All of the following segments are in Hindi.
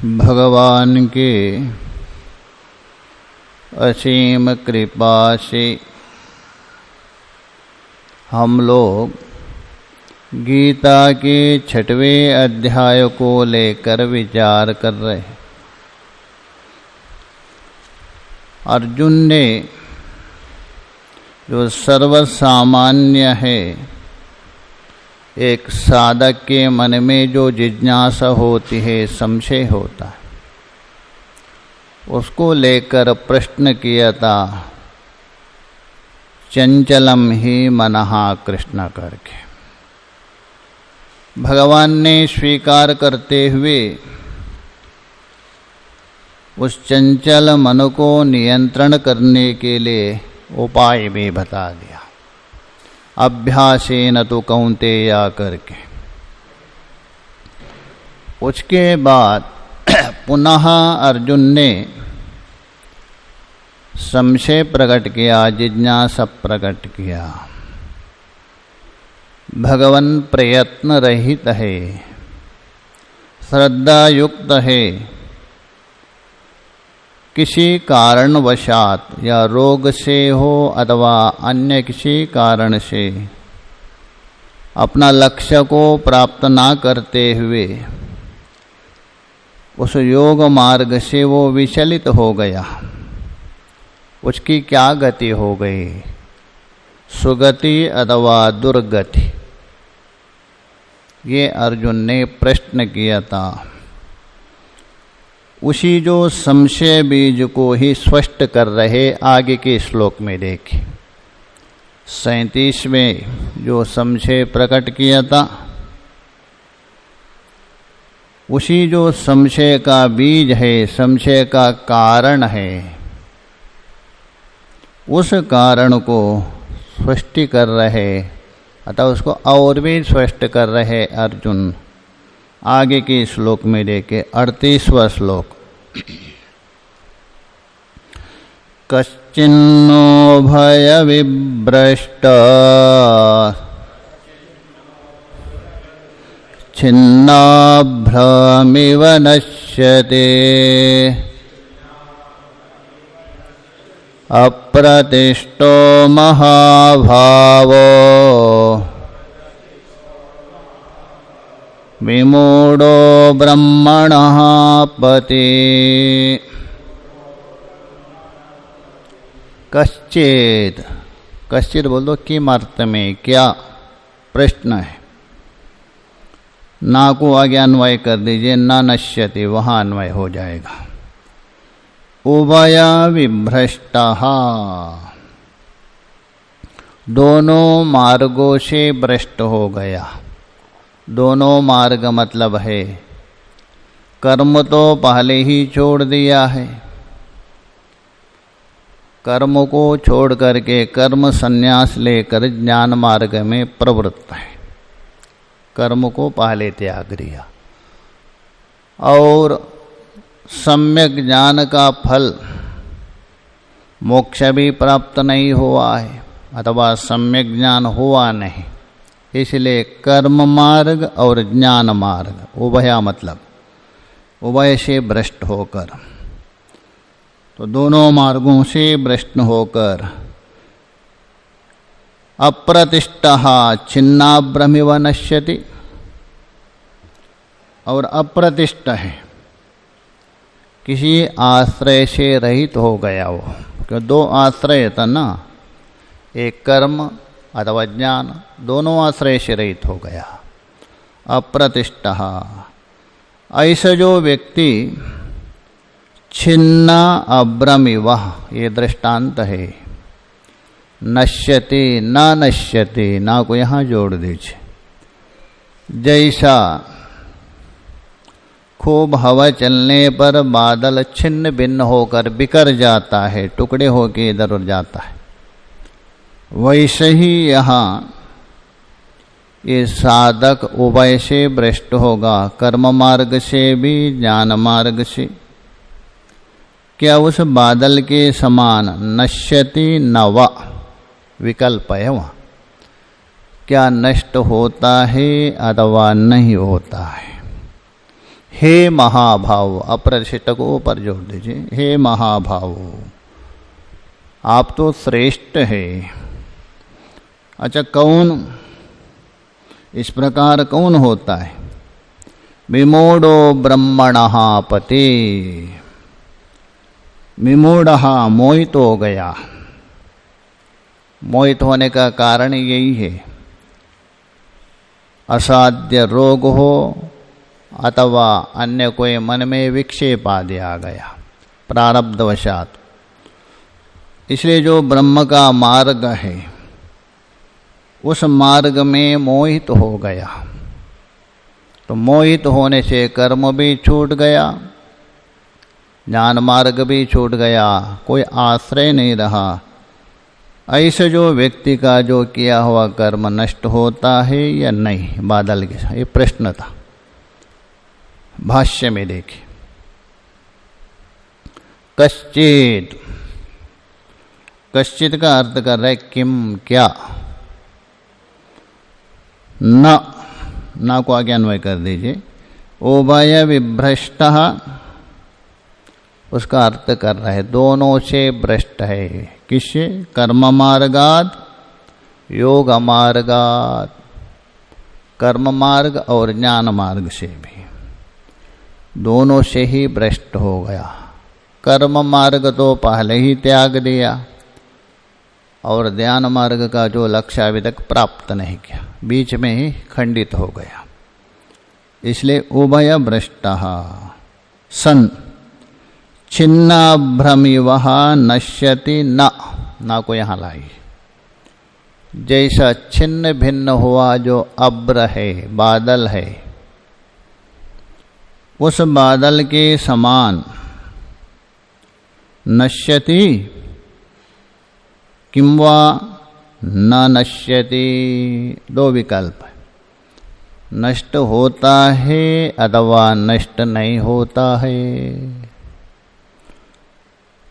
भगवान के असीम कृपा से हम लोग गीता के 6वें अध्याय को लेकर विचार कर रहे हैं। अर्जुन ने जो सर्वसामान्य है, एक साधक के मन में जो जिज्ञासा होती है, संशय होता है, उसको लेकर प्रश्न किया था, चंचलम ही मनहा कृष्ण करके। भगवान ने स्वीकार करते हुए उस चंचल मन को नियंत्रण करने के लिए उपाय भी बता दिया, अभ्यासेन तु कौन्तेय करके। उसके बाद पुनः अर्जुन ने संशय प्रकट किया, जिज्ञासा प्रकट किया। भगवान प्रयत्न रहित है, श्रद्धा युक्त है, किसी कारणवशात या रोग से हो अथवा अन्य किसी कारण से अपना लक्ष्य को प्राप्त ना करते हुए उस योग मार्ग से वो विचलित हो गया। उसकी क्या गति हो गई, सुगति अथवा दुर्गति? ये अर्जुन ने प्रश्न किया था। उसी जो संशय बीज को ही स्पष्ट कर रहे आगे के श्लोक में देखें। 37 में जो संशय प्रकट किया था, उसी जो संशय का बीज है, संशय का कारण है, उस कारण को स्पष्ट कर रहे, अतः उसको और भी स्पष्ट कर रहे अर्जुन। आगे के श्लोक में देखे 38वां श्लोक। कश्चिन्नो भय विभ्रष्ट छिन्नाभ्रमिव नश्यते अप्रतिष्ठो महाभावो विमूढ़ो ब्रह्मणः पति। कश्चित, कश्चित बोल दो किम अर्थ में, क्या प्रश्न है। ना को आगे अन्वय कर दीजिए, न नश्यति, वहाँ अन्वय हो जाएगा। उभया विभ्रष्टः, दोनों मार्गों से भ्रष्ट हो गया। दोनों मार्ग मतलब है, कर्म तो पहले ही छोड़ दिया है, कर्म को छोड़ करके कर्म संन्यास लेकर ज्ञान मार्ग में प्रवृत्त है। कर्म को पहले त्याग दिया और सम्यक ज्ञान का फल मोक्ष भी प्राप्त नहीं हुआ है, अथवा सम्यक ज्ञान हुआ नहीं। इसलिए कर्म मार्ग और ज्ञान मार्ग, उभया मतलब उभय से भ्रष्ट होकर, तो दोनों मार्गों से भ्रष्ट होकर अप्रतिष्ठः छिन्नाभ्रमिव नश्यति, और अप्रतिष्ठ है, किसी आश्रय से रहित हो गया वो। क्यों, दो आश्रय था ना, एक कर्म अथवा ज्ञान, दोनों आश्रय से रहित हो गया। अप्रतिष्ठः, ऐसा जो व्यक्ति छिन्ना अभ्रमिव, ये दृष्टांत है। नश्यति न नश्यति, ना को यहाँ जोड़ दीजिए। जैसा खूब हवा चलने पर बादल छिन्न भिन्न होकर बिखर जाता है, टुकड़े होकर इधर उधर जाता है, वैसे ही यहाँ ये साधक उभय से भ्रष्ट होगा, कर्म मार्ग से भी ज्ञान मार्ग से। क्या उस बादल के समान नश्यति नवा विकल्प है वहाँ, क्या नष्ट होता है अथवा नहीं होता है। हे महाभाव, अप्रतिष्ठ को ऊपर जोड़ दीजिए। हे महाभाव, आप तो श्रेष्ठ है। अच्छा, कौन, इस प्रकार कौन होता है? विमूढ़ो ब्रह्मणः पति, विमूढ़ः मोहित हो गया। मोहित होने का कारण यही है, असाध्य रोग हो अथवा अन्य कोई मन में विक्षेप आदि आ गया प्रारब्धवशात। इसलिए जो ब्रह्म का मार्ग है उस मार्ग में मोहित हो गया। तो मोहित होने से कर्म भी छूट गया, ज्ञान मार्ग भी छूट गया, कोई आश्रय नहीं रहा। ऐसे जो व्यक्ति का जो किया हुआ कर्म नष्ट होता है या नहीं, बादल के साथ, ये प्रश्न था। भाष्य में देखिए, कश्चित, कश्चित का अर्थ कर रहे किम, क्या। न को आगे अन्वय कर दीजिए। उभय विभ्रष्ट, उसका अर्थ कर रहे दोनों से भ्रष्ट है। किससे? कर्म मार्गात योग मार्गात, कर्म मार्ग और ज्ञान मार्ग से भी, दोनों से ही भ्रष्ट हो गया। कर्म मार्ग तो पहले ही त्याग दिया और ध्यान मार्ग का जो लक्ष्य अभी तक प्राप्त नहीं किया, बीच में ही खंडित हो गया। इसलिए उभय भ्रष्टः सन छिन्नाभ्रमिवः नश्यति न को यहाँ लाई। जैसा छिन्न भिन्न हुआ जो अभ्र है, बादल है, उस बादल के समान नश्यति किंवा न नश्यति, दो विकल्प है। नष्ट होता है अथवा नष्ट नहीं होता है।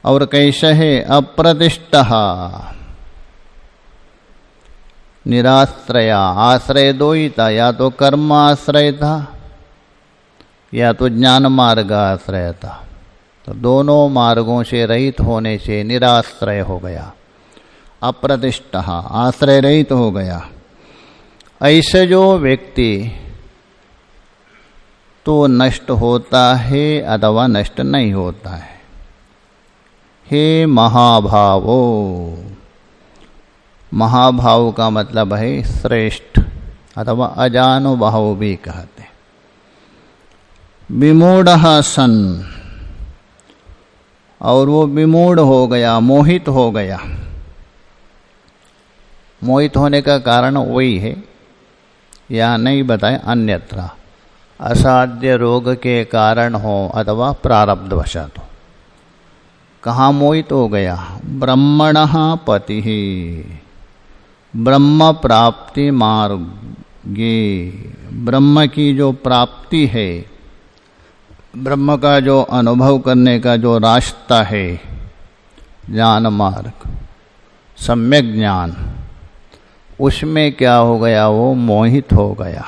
और कैसे है? अप्रतिष्ठः, निराश्रया, आश्रय दो ही था, या तो कर्म आश्रय था या तो ज्ञान मार्ग आश्रय था। तो दोनों मार्गों से रहित होने से निराश्रय हो गया। अप्रतिष्ठः, आश्रय रहित हो गया। ऐसे जो व्यक्ति तो नष्ट होता है अथवा नष्ट नहीं होता है। हे महाभावो, महाभाव का मतलब है श्रेष्ठ अथवा अजानुभाव भी कहते हैं। विमूढ़ः सन, और वो विमूढ़ हो गया, मोहित हो गया। मोहित होने का कारण वही है, या नहीं बताए अन्यत्र, असाध्य रोग के कारण हो अथवा प्रारब्धवशात हो। कहाँ मोहित हो गया? ब्रह्मणः पतिः, ब्रह्म प्राप्ति मार्गे, ब्रह्म की जो प्राप्ति है, ब्रह्म का जो अनुभव करने का जो रास्ता है, ज्ञान मार्ग, सम्यक ज्ञान, उसमें क्या हो गया? वो मोहित हो गया।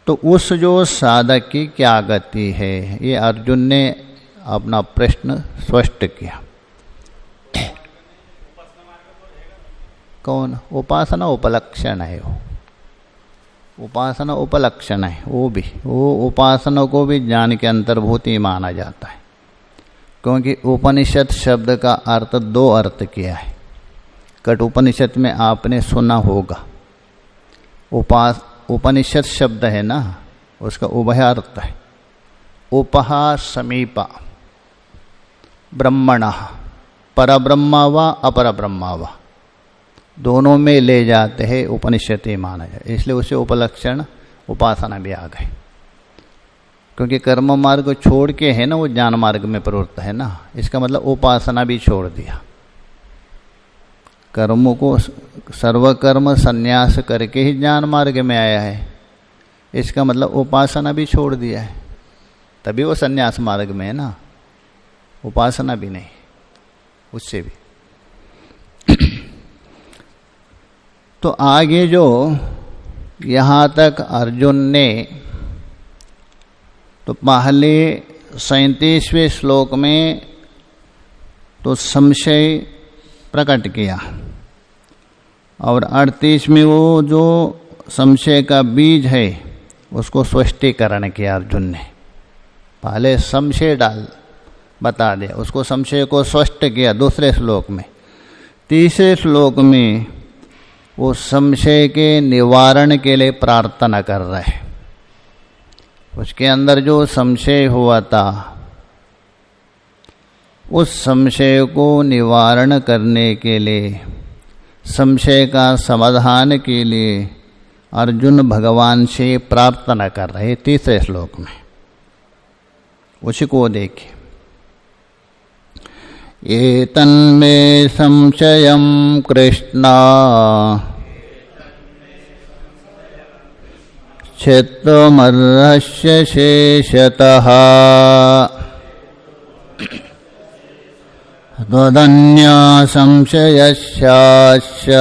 तो उस जो साधक की क्या गति है, ये अर्जुन ने अपना प्रश्न स्पष्ट किया। कौन? उपासना उपलक्षण है वो, उपासना उपलक्षण है वो उपासना को भी ज्ञान के अंतर्भूति माना जाता है। क्योंकि उपनिषद शब्द का अर्थ दो अर्थ किया है। कट उपनिषद में आपने सुना होगा, उपनिषद शब्द है ना, उसका उभय अर्थ है। उपहा समीपा ब्रह्मणः, परब्रह्मा व अपर ब्रह्मा व, दोनों में ले जाते हैं उपनिषद माना जाए। इसलिए उसे उपलक्षण उपासना भी आ गए। क्योंकि कर्म मार्ग को छोड़ के है ना वो ज्ञान मार्ग में प्रवृत्त है ना, इसका मतलब उपासना भी छोड़ दिया। कर्मों को सर्वकर्म संन्यास करके ही ज्ञान मार्ग में आया है, इसका मतलब उपासना भी छोड़ दिया है। तभी वो संन्यास मार्ग में है ना, उपासना भी नहीं, उससे भी। तो आगे जो यहाँ तक अर्जुन ने तो पहले 37वें श्लोक में तो संशय प्रकट किया और 38 में वो जो संशय का बीज है उसको स्पष्टीकरण किया अर्जुन ने। पहले संशय बता दिया, उसको संशय को स्पष्ट किया दूसरे श्लोक में। तीसरे श्लोक में वो संशय के निवारण के लिए प्रार्थना कर रहे। उसके अंदर जो संशय हुआ था उस संशय को निवारण करने के लिए, संशय का समाधान के लिए अर्जुन भगवान से प्रार्थना कर रहे तीसरे श्लोक में। उसी को देखिए। एतन्मे संशयं कृष्ण क्षेत्रमर्हस्य शेषतः त्वदन्या संशयस्यास्य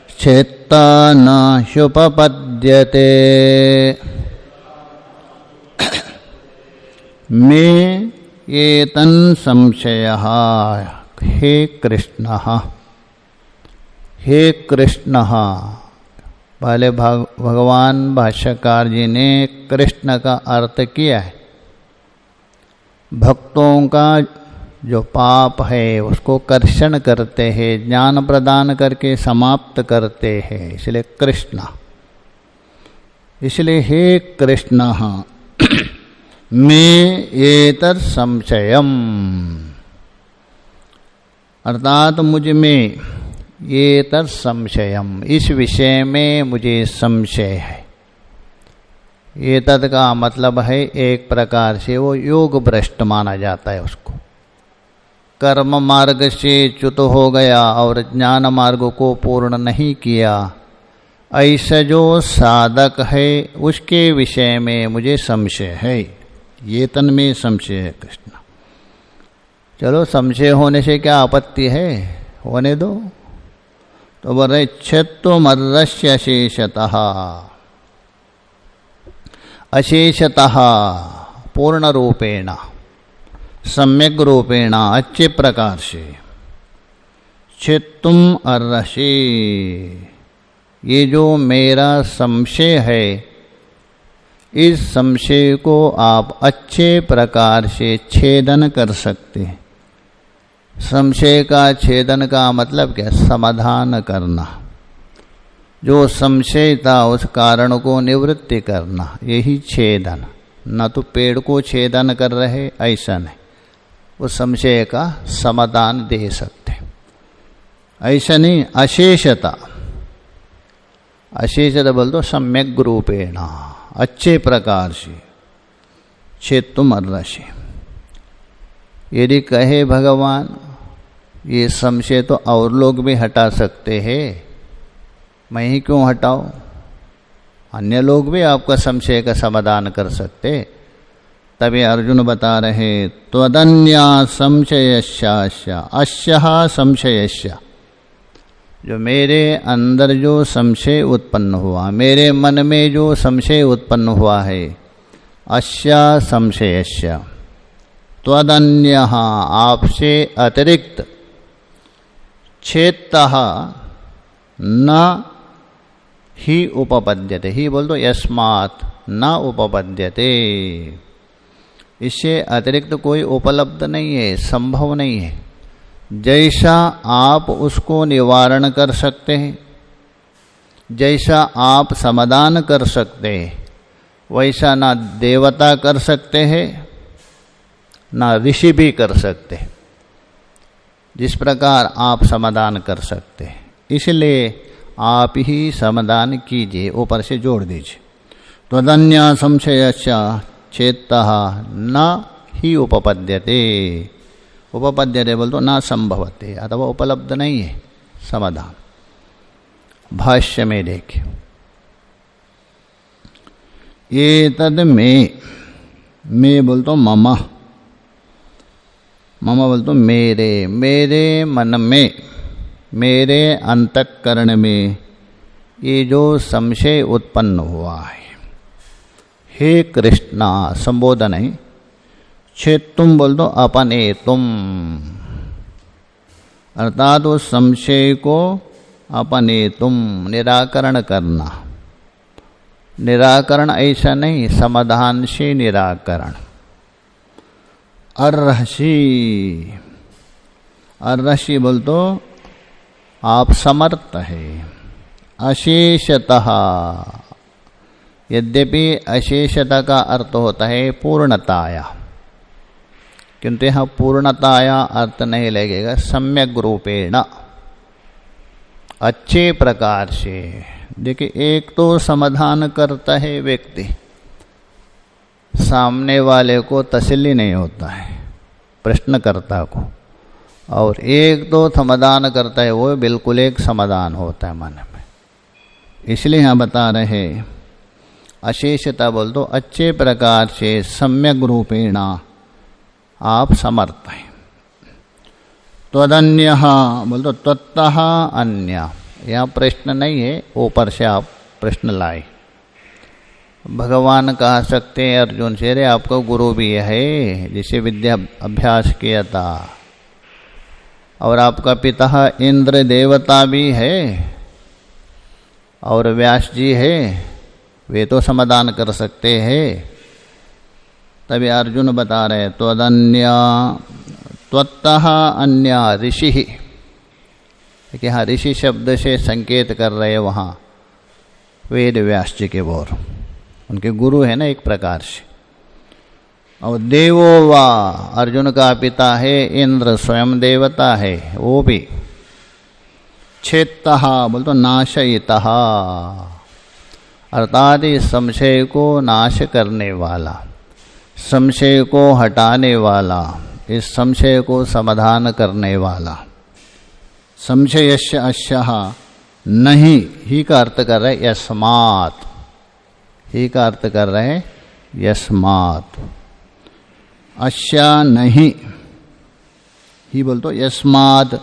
क्षेत्ता न ह्युपपद्यते। मे एतन् संशयः, हे कृष्ण, हे कृष्ण। पहले भगवान भाष्यकार जी ने कृष्ण का अर्थ किया है। भक्तों का जो पाप है उसको कर्षण करते हैं, ज्ञान प्रदान करके समाप्त करते हैं, इसलिए कृष्ण। इसलिए हे कृष्ण मैं एतत् संशयम, अर्थात मुझ में एतत् संशयम, इस विषय में मुझे संशय है। एतत् का मतलब है एक प्रकार से वो योग भ्रष्ट माना जाता है उसको। कर्म मार्ग से च्युत हो गया और ज्ञान मार्ग को पूर्ण नहीं किया, ऐसा जो साधक है उसके विषय में मुझे संशय है। ये तन में संशय है कृष्ण। चलो संशय होने से क्या आपत्ति है, होने दो। तो बोल रहे क्षेत्रमर्हस्य अशेषतः, अशेषतः पूर्ण रूपेण, सम्यक रूपेण, अच्छे प्रकार से। क्षेत्तुम अर्हसि, ये जो मेरा संशय है इस संशय को आप अच्छे प्रकार से छेदन कर सकते हैं। संशय का छेदन का मतलब क्या, समाधान करना। जो संशय था उस कारण को निवृत्ति करना, यही छेदन। न तो पेड़ को छेदन कर रहे, ऐसा नहीं, उस संशय का समाधान दे सकते, ऐसा नहीं। अशेषता, अशेषता बोल दो सम्यक रूपेण, अच्छे प्रकार से। क्षेत्तुम अर्हसि, यदि कहे भगवान ये संशय तो और लोग भी हटा सकते हैं, मैं ही क्यों हटाऊं, अन्य लोग भी आपका संशय का समाधान कर सकते। तभी अर्जुन बता रहे त्वदन्या संशयस्यास्य, अस्यः संशयस्य, जो मेरे अंदर जो संशय उत्पन्न हुआ, मेरे मन में जो संशय उत्पन्न हुआ है, अस्या संशयस्य, त्वदन्यः आपसे अतिरिक्त, क्षेत्तः न ही उपपद्यते, ही बोल दो यस्मात् न उपपद्यते, इससे अतिरिक्त कोई उपलब्ध नहीं है, संभव नहीं है। जैसा आप उसको निवारण कर सकते हैं, जैसा आप समाधान कर सकते हैं, वैसा ना देवता कर सकते हैं ना ऋषि भी कर सकते, जिस प्रकार आप समाधान कर सकते हैं। इसलिए आप ही समाधान कीजिए, ऊपर से जोड़ दीजिए। त्वदन्या संशयस्य क्षेत्तः न ही उपपद्यते, उपपद्यते बोल तो ना संभवते, अथवा उपलब्ध नहीं है समाधान। भाष्य में देखिए, ये तद में बोल तो मम, मम बोल तो मेरे मन में, मेरे अंतःकरण में ये जो संशय उत्पन्न हुआ है, हे कृष्णा संबोधन है, छेत्तुम बोल दो अपने तुम, अर्थात उस संशय को अपने तुम निराकरण करना। निराकरण ऐसा नहीं, समाधान से निराकरण। अर्हसि, अर्हसि बोल तो आप समर्थ है। अशेषतः, यद्यपि अशेषता का अर्थ होता है पूर्णताया, किंतु यहाँ पूर्णताया अर्थ नहीं लगेगा। सम्यक रूपेण, अच्छे प्रकार से। देखिए, एक तो समाधान करता है व्यक्ति, सामने वाले को तसल्ली नहीं होता है प्रश्नकर्ता को, और एक तो समाधान करता है, वो बिल्कुल एक समाधान होता है मन में। इसलिए यहाँ बता रहे अशेषता बोल दो अच्छे प्रकार से, सम्यक रूपेण आप समर्थ हैं। त्वदन्य बोल दो त्वत्तः अन्य, यहाँ प्रश्न नहीं है, ऊपर से आप प्रश्न लाए। भगवान कह सकते हैं अर्जुन से, रे आपका गुरु भी है जिसे विद्या अभ्यास किया था, और आपका पिता इंद्र देवता भी है, और व्यास जी है, वे तो समाधान कर सकते हैं। तभी अर्जुन बता रहे त्वदन्य, त्वत्तः अन्य ऋषि। देखिए हाँ, ऋषि शब्द से संकेत कर रहे वहाँ वेद व्यास जी के बोर, उनके गुरु है ना एक प्रकार से। और देवो वा, अर्जुन का पिता है इंद्र, स्वयं देवता है वो भी। छेत्तः बोल तो नाशयितः, अर्थात इस संशय को नाश करने वाला, संशय को हटाने वाला, इस संशय को समाधान करने वाला। संशयस्य अश्यः, नहीं ही का अर्थ कर रहे यस्मात्, ही का अर्थ कर रहे यस्मात्। अश्या नहीं, ही बोल तो यस्मात्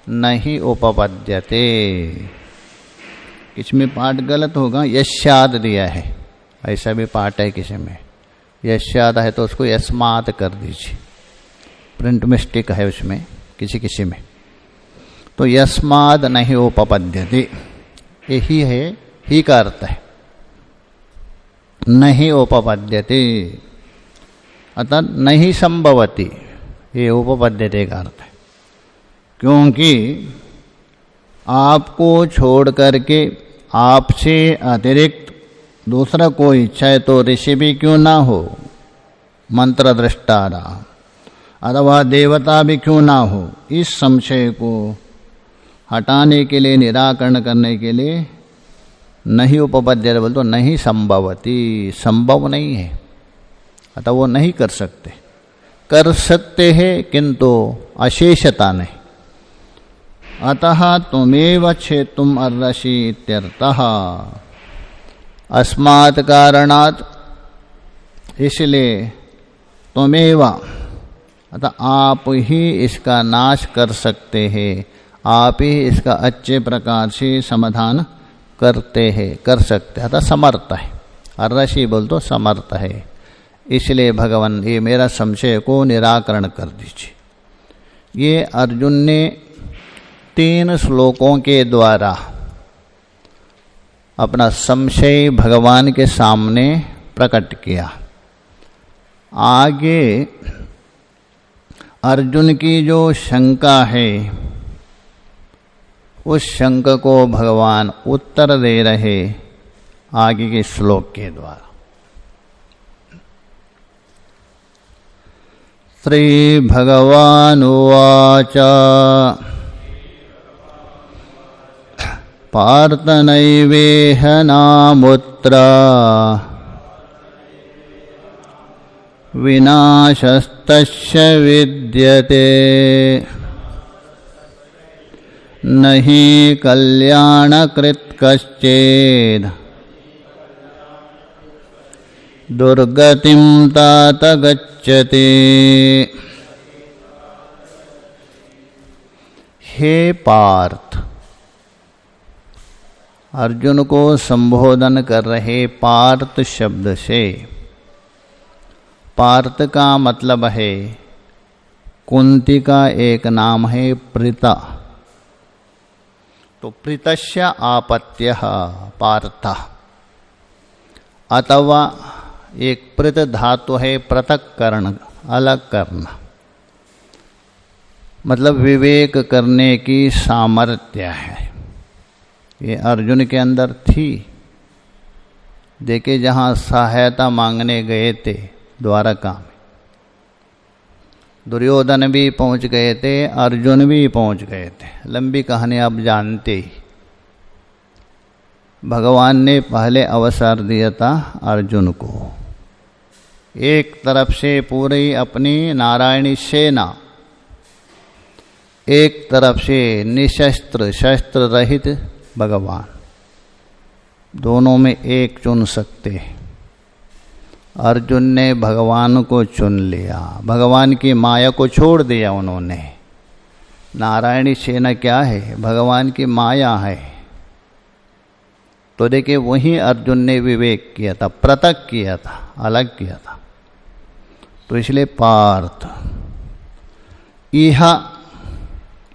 नहीं उपपद्यते। इसमें पाठ गलत होगा, यस्याद दिया है, ऐसा भी पाठ है किसी में, यस्याद है तो उसको यस्मात् कर दीजिए, प्रिंट मिस्टेक है उसमें किसी किसी में। तो यस्माद नहीं उपपद्यते, यही है, ही का अर्थ है नहीं उपपद्यते, अर्थात नहीं संभवती, ये उपपद्यते का अर्थ है। क्योंकि आपको छोड़ करके आपसे अतिरिक्त दूसरा कोई, चाहे तो ऋषि भी क्यों ना हो, मंत्र दृष्टारा, अथवा देवता भी क्यों ना हो, इस संशय को हटाने के लिए, निराकरण करने के लिए नहीं उपपद्य बोल तो नहीं संभवती, संभव नहीं है, अतः वो नहीं कर सकते। कर सकते हैं किंतु अशेषता नहीं। अतः तुमेव छेतुम अर्हसि इत्यर्थः, अस्मात् कारणात्, इसलिए तुमेव, अतः आप ही इसका नाश कर सकते हैं, आप ही इसका अच्छे प्रकार से समाधान करते हैं, कर सकते हैं, अतः समर्थ है। अर्हसि बोल तो समर्थ है, इसलिए भगवान ये मेरा संशय को निराकरण कर दीजिए। ये अर्जुन ने 3 श्लोकों के द्वारा अपना संशय भगवान के सामने प्रकट किया। आगे अर्जुन की जो शंका है, उस शंका को भगवान उत्तर दे रहे आगे के श्लोक के द्वारा। श्री भगवानुवाच पार्थ नैवेह नामुत्र विनाशस्तस्य विद्यते नहि कल्याणकृत् कश्चित् दुर्गतिं तात गच्छति। हे पार्थ, अर्जुन को संबोधन कर रहे पार्थ शब्द से। पार्थ का मतलब है, कुंती का एक नाम है प्रीता, तो प्रीतस्य आपत्यः पार्थ, अथवा एक पृत धातु है पृथक करण, अलग करना, मतलब विवेक करने की सामर्थ्य है, ये अर्जुन के अंदर थी। देखे जहाँ सहायता मांगने गए थे द्वारका में, दुर्योधन भी पहुँच गए थे, अर्जुन भी पहुँच गए थे। लंबी कहानी आप जानते ही। भगवान ने पहले अवसर दिया था अर्जुन को, एक तरफ से पूरी अपनी नारायणी सेना, एक तरफ से निशस्त्र शस्त्र रहित भगवान, दोनों में एक चुन सकते। अर्जुन ने भगवान को चुन लिया, भगवान की माया को छोड़ दिया उन्होंने। नारायणी सेना क्या है? भगवान की माया है। तो देखिए वही अर्जुन ने विवेक किया था, पृथक किया था, अलग किया था। तो इसलिए पार्थ,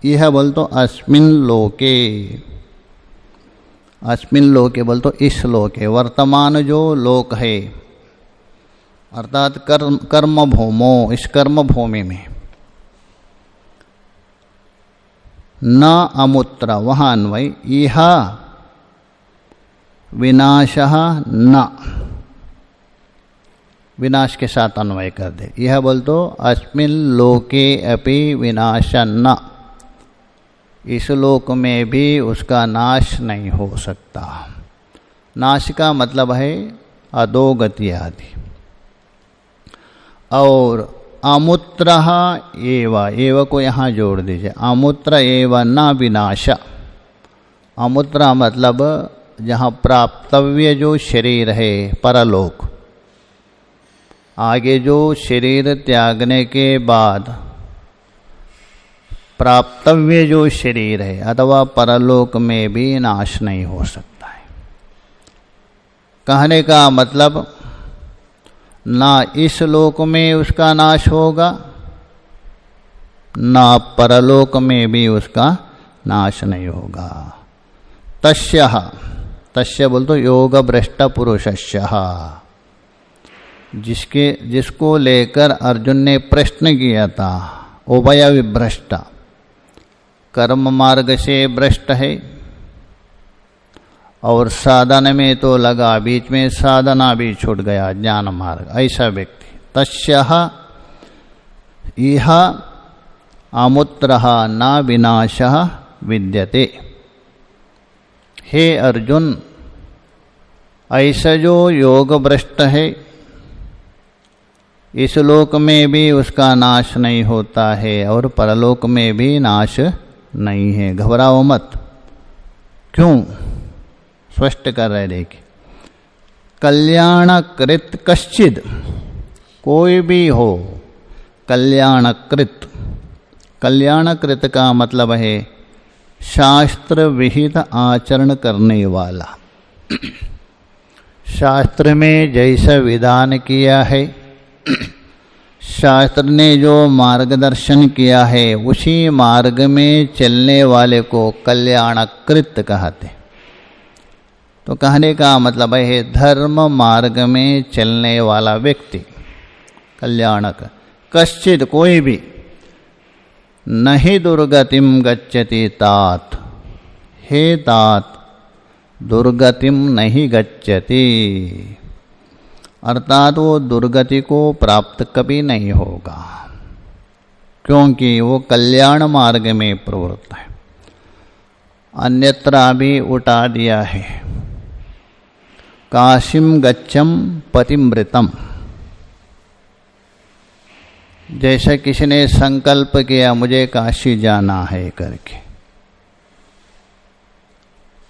यह बोल तो अस्मिन लोके, अस्मिन लोके बोल तो इस लोके, वर्तमान जो लोक है अर्थात कर्म भूमो, इस कर्म भूमि में। न अमुत्र, वहाँ अन्वय, इह विनाशः न, विनाश के साथ अन्वय कर दे। यह बोल तो अस्मिन लोके अपि विनाश न, इस लोक में भी उसका नाश नहीं हो सकता। नाश का मतलब है अधोगति आदि। और अमुत्र एव को यहाँ जोड़ दीजिए, अमुत्र एव न विनाश। अमुत्र मतलब जहाँ प्राप्तव्य जो शरीर है परलोक, आगे जो शरीर त्यागने के बाद प्राप्तव्य जो शरीर है अथवा परलोक में भी नाश नहीं हो सकता है। कहने का मतलब ना इस लोक में उसका नाश होगा, ना परलोक में भी उसका नाश नहीं होगा। तस्य बोल तो योग भ्रष्ट पुरुषस्य, जिसको लेकर अर्जुन ने प्रश्न किया था, उभय विभ्रष्ट, कर्म मार्ग से भ्रष्ट है और साधन में तो लगा, बीच में साधना भी छूट गया, ज्ञान मार्ग, ऐसा व्यक्ति। तस्यः इह अमुत्रः न विनाशः विद्यते। हे अर्जुन, ऐसा जो योग भ्रष्ट है, इस लोक में भी उसका नाश नहीं होता है और परलोक में भी नाश नहीं है। घबराओ मत। क्यों? स्पष्ट कर रहे, देखिए, कल्याणकृत कश्चिद, कोई भी हो कल्याणकृत। कल्याणकृत का मतलब है शास्त्र विहित आचरण करने वाला। शास्त्र में जैसा विधान किया है, शास्त्र ने जो मार्गदर्शन किया है, उसी मार्ग में चलने वाले को कल्याणकृत कहते। तो कहने का मतलब है धर्म मार्ग में चलने वाला व्यक्ति कल्याणक। कश्चित, कोई भी, नहीं दुर्गतिम गच्छति तात, हे तात दुर्गतिम नहीं गच्छति, अर्थात वो दुर्गति को प्राप्त कभी नहीं होगा, क्योंकि वो कल्याण मार्ग में प्रवृत्त है। अन्यत्र भी उठा दिया है, काशीम गच्छम पतिमृतम। जैसे किसी ने संकल्प किया मुझे काशी जाना है करके,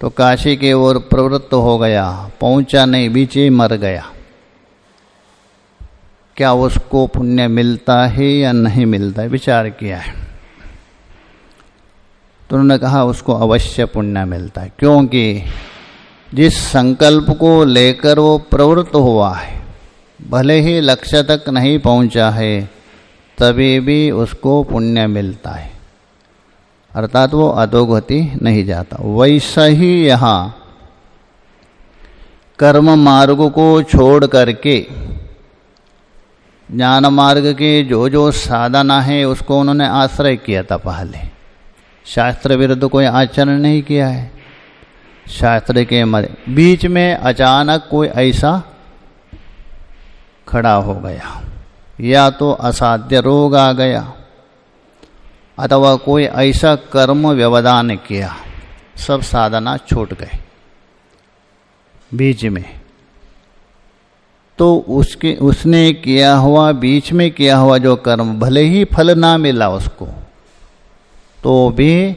तो काशी की ओर प्रवृत्त हो गया, पहुंचा नहीं, बीच ही मर गया। क्या उसको पुण्य मिलता है या नहीं मिलता है? विचार किया है तो उन्होंने कहा उसको अवश्य पुण्य मिलता है, क्योंकि जिस संकल्प को लेकर वो प्रवृत्त हुआ है, भले ही लक्ष्य तक नहीं पहुंचा है, तभी भी उसको पुण्य मिलता है, अर्थात वो अधोगति नहीं जाता। वैसा ही यहाँ कर्म मार्ग को छोड़ करके ज्ञान मार्ग के जो जो साधना है उसको उन्होंने आश्रय किया था। पहले शास्त्र विरुद्ध कोई आचरण नहीं किया है। शास्त्र के बीच में अचानक कोई ऐसा खड़ा हो गया, या तो असाध्य रोग आ गया, अथवा कोई ऐसा कर्म व्यवधान किया, सब साधना छूट गए बीच में। तो उसने किया हुआ, बीच में किया हुआ जो कर्म, भले ही फल ना मिला उसको, तो भी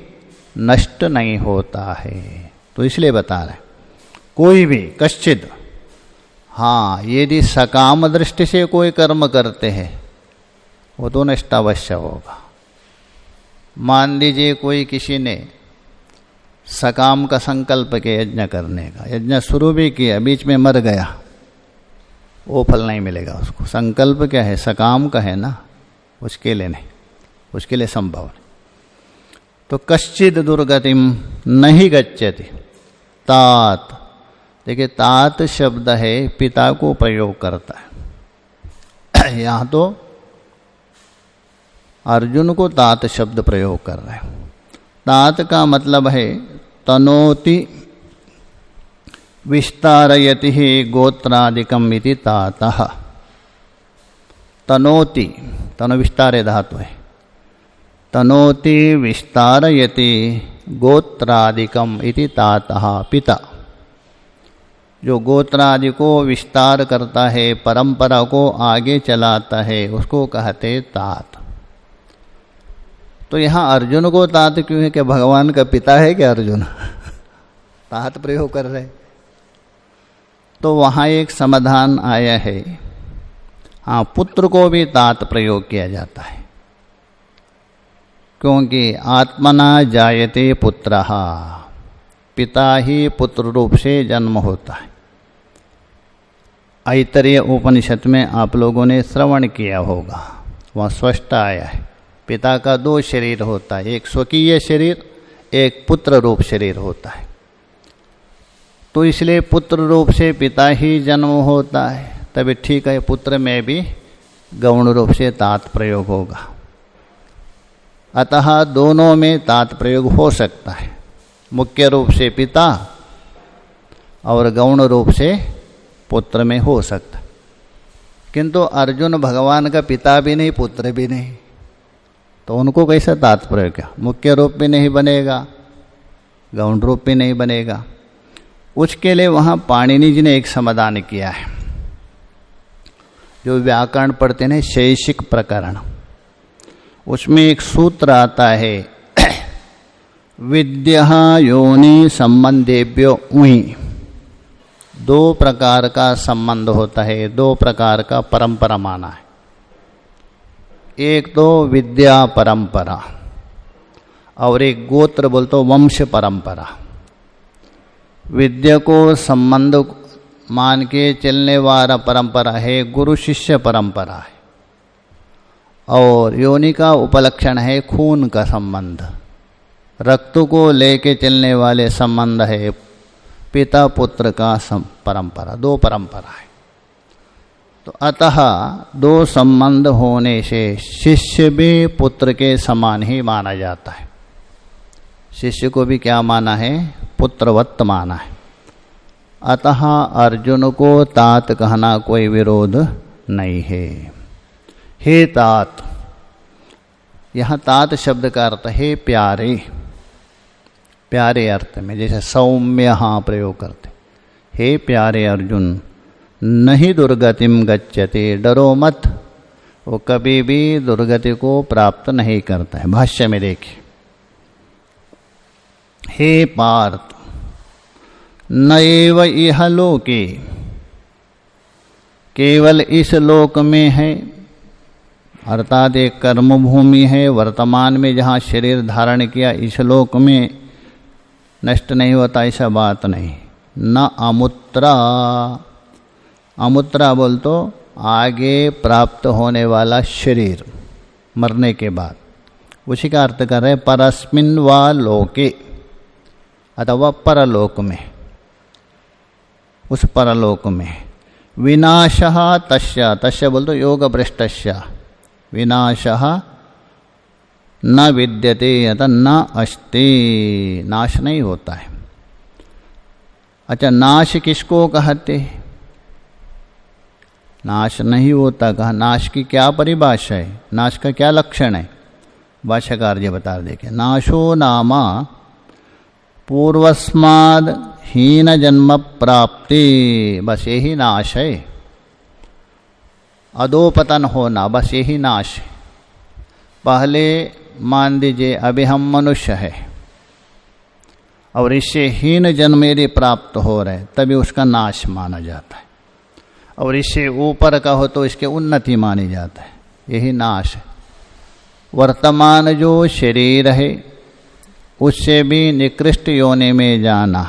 नष्ट नहीं होता है। तो इसलिए बता रहे कोई भी कश्चित, हाँ, यदि सकाम दृष्टि से कोई कर्म करते हैं वो तो नष्ट अवश्य होगा। मान लीजिए कोई किसी ने सकाम का संकल्प किया यज्ञ करने का, यज्ञ शुरू भी किया, बीच में मर गया, वो फल नहीं मिलेगा उसको। संकल्प क्या है? सकाम का है ना, उसके लिए नहीं, उसके लिए संभव नहीं। तो कश्चिद दुर्गतिम नहीं गच्छति। तात, देखिए तात शब्द है, पिता को प्रयोग करता है। यहाँ तो अर्जुन को तात शब्द प्रयोग कर रहे हैं। तात का मतलब है तनोति विस्तारयति ही गोत्रादिकम इति तातः। तनोति, तनो विस्तारे धातु है, तनोति विस्तारयति गोत्रादिकम इति तातः। पिता जो गोत्रादि को विस्तार करता है, परंपरा को आगे चलाता है, उसको कहते तात। तो यहाँ अर्जुन को तात क्यों है? कि भगवान का पिता है क्या अर्जुन? तात प्रयोग कर रहे। तो वहाँ एक समाधान आया है। हाँ, पुत्र को भी तात प्रयोग किया जाता है, क्योंकि आत्मना जायते पुत्रः, पिता ही पुत्र रूप से जन्म होता है। ऐतरेय उपनिषद में आप लोगों ने श्रवण किया होगा, वहाँ स्पष्ट आया है। पिता का दो शरीर होता है, एक स्वकीय शरीर, एक पुत्र रूप शरीर होता है। तो इसलिए पुत्र रूप से पिता ही जन्म होता है, तभी ठीक है, पुत्र में भी गौण रूप से तात प्रयोग होगा। अतः दोनों में तात प्रयोग हो सकता है, मुख्य रूप से पिता और गौण रूप से पुत्र में हो सकता है। किंतु अर्जुन भगवान का पिता भी नहीं, पुत्र भी नहीं, तो उनको कैसा तात प्रयोग किया? मुख्य रूप भी नहीं बनेगा, गौण रूप भी नहीं बनेगा। उसके लिए वहाँ पाणिनि जी ने एक समाधान किया है। जो व्याकरण पढ़ते हैं शैषिक प्रकरण, उसमें एक सूत्र आता है, विद्या योनि संबंधेभ्यो उहि। दो प्रकार का संबंध होता है, दो प्रकार का परंपरा माना है। एक तो विद्या परंपरा और एक गोत्र बोलते वंश परंपरा। विद्या को संबंध मान के चलने वाला परंपरा है गुरु शिष्य परंपरा है, और योनि का उपलक्षण है खून का संबंध। रक्त को लेके चलने वाले संबंध है पिता पुत्र का परंपरा, दो परंपरा है। तो अतः दो संबंध होने से शिष्य भी पुत्र के समान ही माना जाता है। शिष्य को भी क्या माना है? पुत्रवत् माना है। अतः अर्जुन को तात कहना कोई विरोध नहीं है। हे तात, यहाँ तात शब्द का अर्थ है प्यारे, प्यारे अर्थ में, जैसे सौम्य हाँ प्रयोग करते। हे प्यारे अर्जुन, नहीं दुर्गतिम गच्छति, डरो मत, वो कभी भी दुर्गति को प्राप्त नहीं करता है। भाष्य में देखिए, हे पार्थ, न एव इह लोके, केवल इस लोक में है, अर्थात एक कर्म भूमि है, वर्तमान में जहाँ शरीर धारण किया, इस लोक में नष्ट नहीं होता, ऐसा बात नहीं। न अमुत्रा। अमुत्रा बोल तो आगे प्राप्त होने वाला शरीर मरने के बाद, उसी का अर्थ कर रहे परस्मिन् वा लोके, अथवा परलोक में, उस परलोक में। विनाशः तस्य, तस्य बोल तो योग भ्रष्टस्य, विनाशः न विद्यते अतः न अस्ति, नाश नहीं होता है। अच्छा, नाश किसको कहते? नाश नहीं होता कहा, नाश की क्या परिभाषा है, नाश का क्या लक्षण है? भाष्यकार जी बता देखे, नाशो नामा पूर्वस्माद हीन जन्म प्राप्ति, बस यही नाश है। अधोपतन होना, बस यही नाश है। पहले मान दीजिए अभी हम मनुष्य है और इससे हीन जन्म यदि प्राप्त हो रहे तभी उसका नाश माना जाता है, और इससे ऊपर का हो तो इसके उन्नति मानी जाता है, यही नाश है। वर्तमान जो शरीर है उससे भी निकृष्ट योनि में जाना,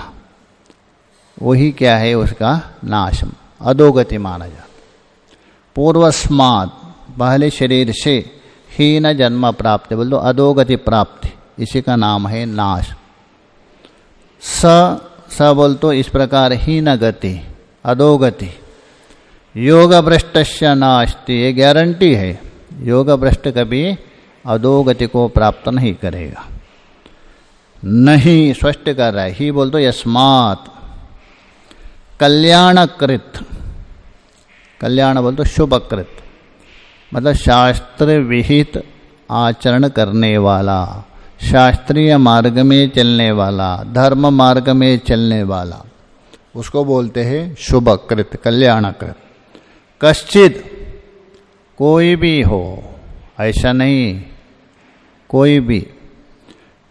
वही क्या है? उसका नाश, अधोगति माना जाता। पूर्वस्मात्, पहले शरीर से, हीन जन्म प्राप्ति बोल दो अधोगति प्राप्ति, इसी का नाम है नाश। स बोल तो इस प्रकार हीन गति, अधोगति। योग भ्रष्टस्य नास्ति, ये गारंटी है, योग भ्रष्ट कभी अधोगति को प्राप्त नहीं करेगा। नहीं, स्पष्ट कर रहा है, ही बोल तो यस्मात् कल्याणकृत, कल्याण बोल तो शुभकृत, मतलब शास्त्र विहित आचरण करने वाला, शास्त्रीय मार्ग में चलने वाला, धर्म मार्ग में चलने वाला, उसको बोलते हैं शुभकृत, कल्याणकृत। कश्चित, कोई भी हो, ऐसा नहीं, कोई भी।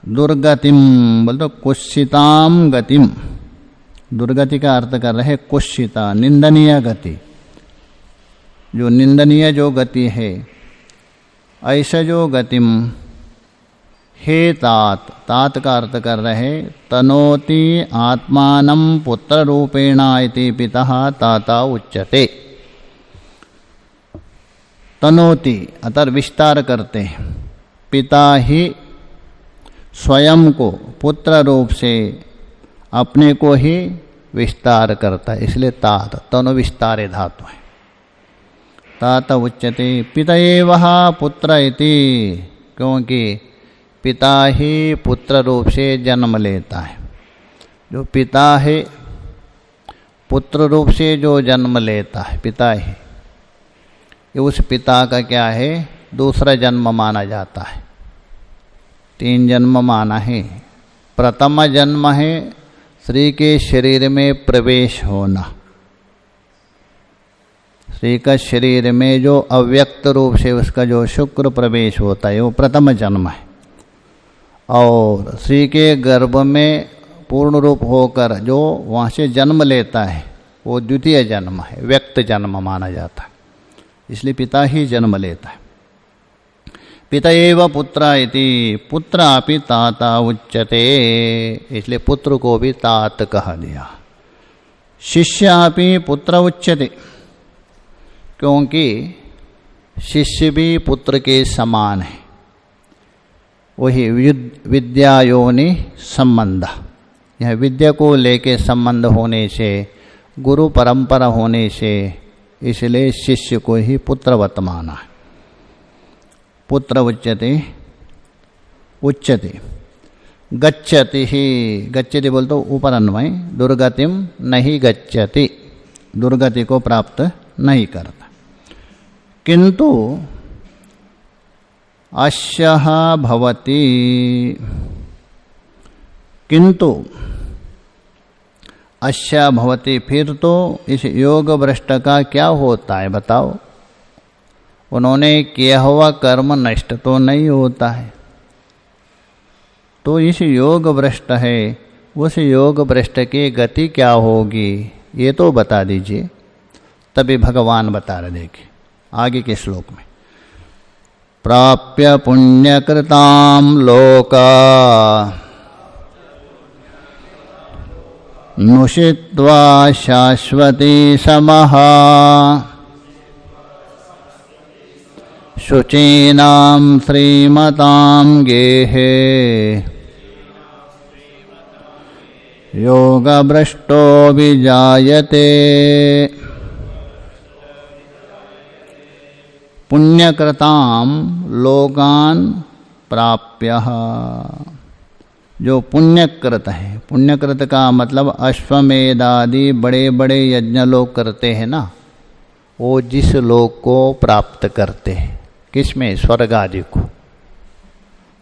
दुर्गतिम बोल तो कुत्सिताम गतिम, दुर्गति का अर्थ कर रहे कुत्सिता, निंदनीय गति, जो निंदनीय जो गति है, ऐसा जो गतिम। हे तात, तात का अर्थ कर रहे तनोति आत्मानं पुत्र रूपेण इति पितः ताता उच्यते। तनोति अतर विस्तार करते हैं, पिता ही स्वयं को पुत्र रूप से अपने को ही विस्तार करता है, इसलिए तात, तनु विस्तारे धातु है। तात उच्यते पिता एवः पुत्र इति, क्योंकि पिता ही पुत्र रूप से जन्म लेता है। जो पिता है पुत्र रूप से जो जन्म लेता है, पिता ही, ये उस पिता का क्या है? दूसरा जन्म माना जाता है। 3 जन्म माना है। प्रथम जन्म है स्त्री के शरीर में प्रवेश होना, स्त्री का शरीर में जो अव्यक्त रूप से उसका जो शुक्र प्रवेश होता है वो प्रथम जन्म है। और स्त्री के गर्भ में पूर्ण रूप होकर जो वहाँ से जन्म लेता है वो द्वितीय जन्म है, व्यक्त जन्म माना जाता है, इसलिए पिता ही जन्म लेता है। पिता एव पुत्र इति, पुत्र अपि ताता उच्यते, इसलिए पुत्र को भी तात कहा दिया। शिष्य अपि पुत्र उच्यते, क्योंकि शिष्य भी पुत्र के समान है। वही विद्या योनि संबंध, यह विद्या को लेके संबंध होने से, गुरु परंपरा होने से, इसलिए शिष्य को ही पुत्रवत माना है। पुत्र उच्यते, उच्यते। गच्छति ही, गच्छति बोल तो ऊपर अन्वय, दुर्गतिम नहीं गच्छति, दुर्गति को प्राप्त नहीं करता। किंतु अश्यः भवति, किंतु अश्या भवति, फिर तो इस योग भ्रष्ट का क्या होता है बताओ? उन्होंने किया हुआ कर्म नष्ट तो नहीं होता है, तो इस योग भ्रष्ट है, उस योग भ्रष्ट की गति क्या होगी ये तो बता दीजिए। तभी भगवान बता रहे, देखिए आगे के श्लोक में, प्राप्य पुण्यकृतां लोका नुषित्वा शाश्वती समः शुचीनां श्रीमतां गेहे योगभ्रष्टो विजायते। पुण्यकृतां लोकान् प्राप्य, जो पुण्यकृत है, पुण्यकृत का मतलब अश्वमेध आदि बड़े बड़े यज्ञ लोग करते हैं ना, वो जिस लोक को प्राप्त करते हैं, किसमें? स्वर्ग आदि को।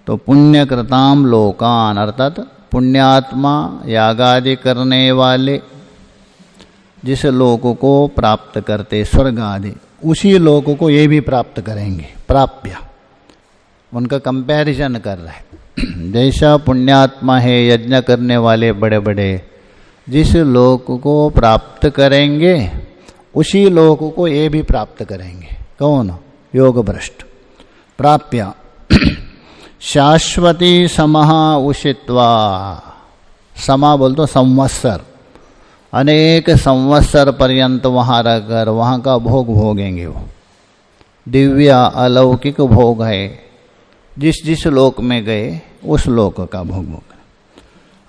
तो पुण्यकृताम लोकान अर्थात पुण्यात्मा यागादि करने वाले जिस लोक को प्राप्त करते स्वर्ग आदि, उसी लोक को ये भी प्राप्त करेंगे। प्राप्य उनका कंपैरिजन कर रहा है। जैसा पुण्यात्मा है यज्ञ करने वाले बड़े बड़े, जिस लोक को प्राप्त करेंगे उसी लोक को ये भी प्राप्त करेंगे। कौन? योग भ्रष्ट। प्राप्य शाश्वती समः उषित्वा, समा बोल तो संवत्सर, अनेक संवत्सर पर्यंत वहाँ रहकर वहाँ का भोग भोगेंगे। वो दिव्य अलौकिक भोग है, जिस जिस लोक में गए उस लोक का भोग भोग।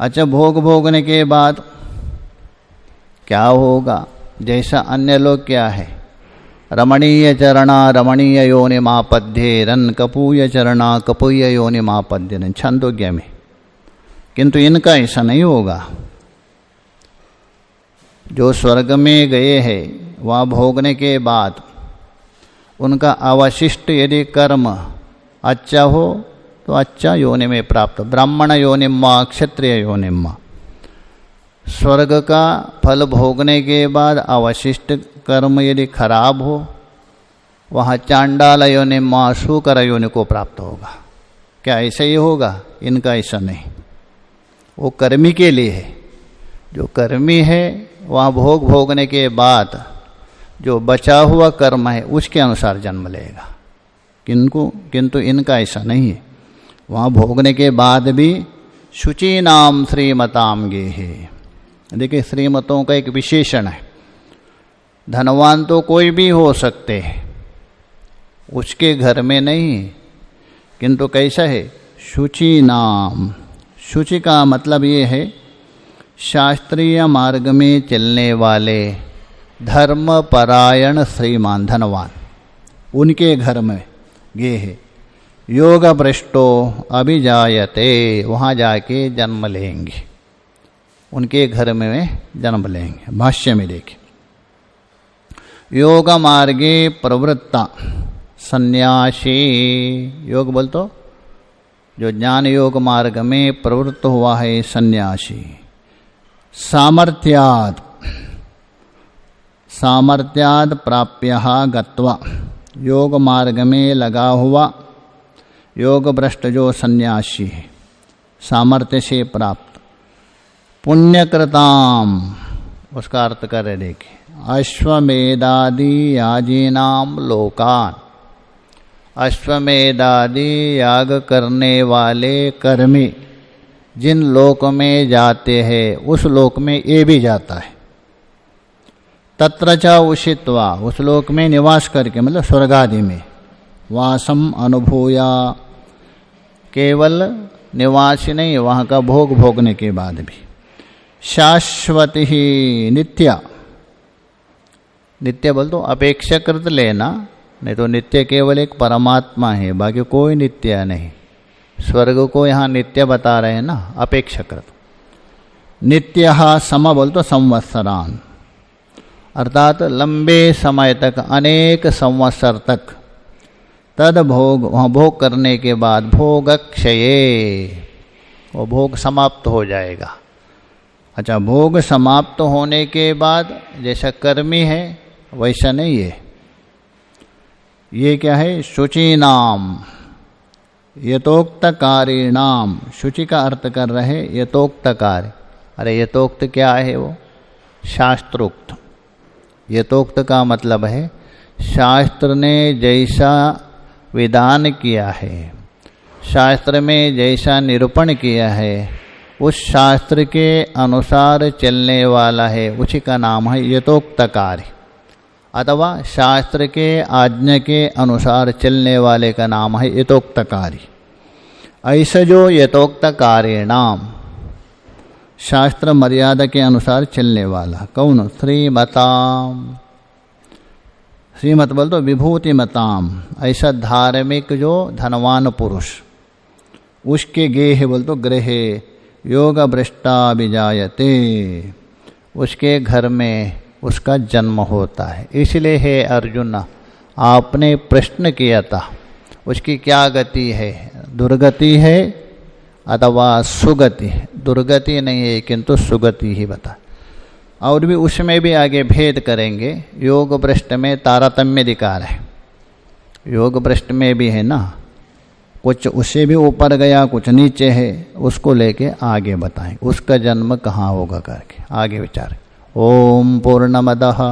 अच्छा, भोग भोगने के बाद क्या होगा? जैसा अन्य लोग क्या है? रमणीय चरणा रमणीय योनिमापद्ये रन कपूय चरणा कपूय योनिमापद्ये छंदोग्य में। किंतु इनका ऐसा नहीं होगा। जो स्वर्ग में गए हैं वहाँ भोगने के बाद उनका अवशिष्ट यदि कर्म अच्छा हो तो अच्छा योनि में प्राप्त। ब्राह्मण योनिम्मा क्षत्रिय योनिम्मा। स्वर्ग का फल भोगने के बाद अवशिष्ट कर्म यदि खराब हो, वहाँ चांडाल योनिम्मा शूकर योनि को प्राप्त होगा। क्या ऐसा ही होगा? इनका ऐसा नहीं। वो कर्मी के लिए है। जो कर्मी है वहाँ भोग भोगने के बाद जो बचा हुआ कर्म है उसके अनुसार जन्म लेगा। किंतु इनका ऐसा नहीं है। वहाँ भोगने के बाद भी शुचि नाम श्रीमताम गे है। देखिए, श्रीमतों का एक विशेषण है। धनवान तो कोई भी हो सकते हैं, उसके घर में नहीं, किंतु कैसा है? शुचि नाम। शुचि का मतलब ये है शास्त्रीय मार्ग में चलने वाले धर्मपरायण श्रीमान धनवान, उनके घर में गे है। योग भ्रष्टो अभिजायते, वहाँ जाके जन्म लेंगे, उनके घर में जन्म लेंगे। भाष्य में देखिए, योग मार्गे प्रवृत्ता सन्यासी। योग बोल तो जो ज्ञान योग मार्ग में प्रवृत्त हुआ है सन्यासी। सामर्थ्याद प्राप्य गत्वा, योग मार्ग में लगा हुआ योग भ्रष्ट जो सन्यासी है, सामर्थ्य से प्राप्त। पुण्यकृताम, उसका अर्थ करे देखिए, अश्वमेधादि याजीनाम लोकान। अश्वमेधादि याग करने वाले कर्मी जिन लोक में जाते हैं उस लोक में ये भी जाता है। तत्र च उषित्वा, उस लोक में निवास करके, मतलब स्वर्ग आदि में वासम अनुभूया। केवल निवास ही नहीं, वहाँ का भोग भोगने के बाद भी। शाश्वती ही नित्य। नित्य बोल तो अपेक्षाकृत लेना, नहीं तो नित्य केवल एक परमात्मा है, बाकी कोई नित्य नहीं। स्वर्ग को यहाँ नित्य बता रहे हैं ना, अपेक्षाकृत। नित्य सम बोल तो संवत्सरान, अर्थात लंबे समय तक, अनेक संवत्सर तक। तद भोग, वहाँ भोग करने के बाद भोग क्षये, वो भोग समाप्त हो जाएगा। अच्छा, भोग समाप्त होने के बाद जैसा कर्मी है वैसा नहीं है। ये क्या है? शुचि नाम यथोक्त कारिणाम। शुचि का अर्थ कर रहे यथोक्त कार्य। अरे यथोक्त क्या है? वो शास्त्रोक्त। यथोक्त का मतलब है शास्त्र ने जैसा विधान किया है, शास्त्र में जैसा निरूपण किया है, उस शास्त्र के अनुसार चलने वाला है, उसी का नाम है यथोक्त कार्य, अथवा शास्त्र के आज्ञा के अनुसार चलने वाले का नाम है यथोक्त कार्य। ऐसा जो यथोक्त कार्य नाम शास्त्र मर्यादा के अनुसार चलने वाला कौन? श्रीमताम, श्रीमत बोल तो विभूति मताम, ऐसा धार्मिक जो धनवान पुरुष, उसके गेह बोल तो ग्रहे योग भ्रष्टा विजायते, उसके घर में उसका जन्म होता है। इसलिए हे अर्जुन, आपने प्रश्न किया था उसकी क्या गति है, दुर्गति है अथवा सुगति? दुर्गति नहीं है किंतु सुगति ही बता। और भी उसमें भी आगे भेद करेंगे। योग भ्रष्ट में तारतम्य अधिकार है, योग भ्रष्ट में भी है ना, कुछ उससे भी ऊपर गया कुछ नीचे है, उसको लेके आगे बताएं उसका जन्म कहाँ होगा करके आगे विचार। ओम पूर्णमदः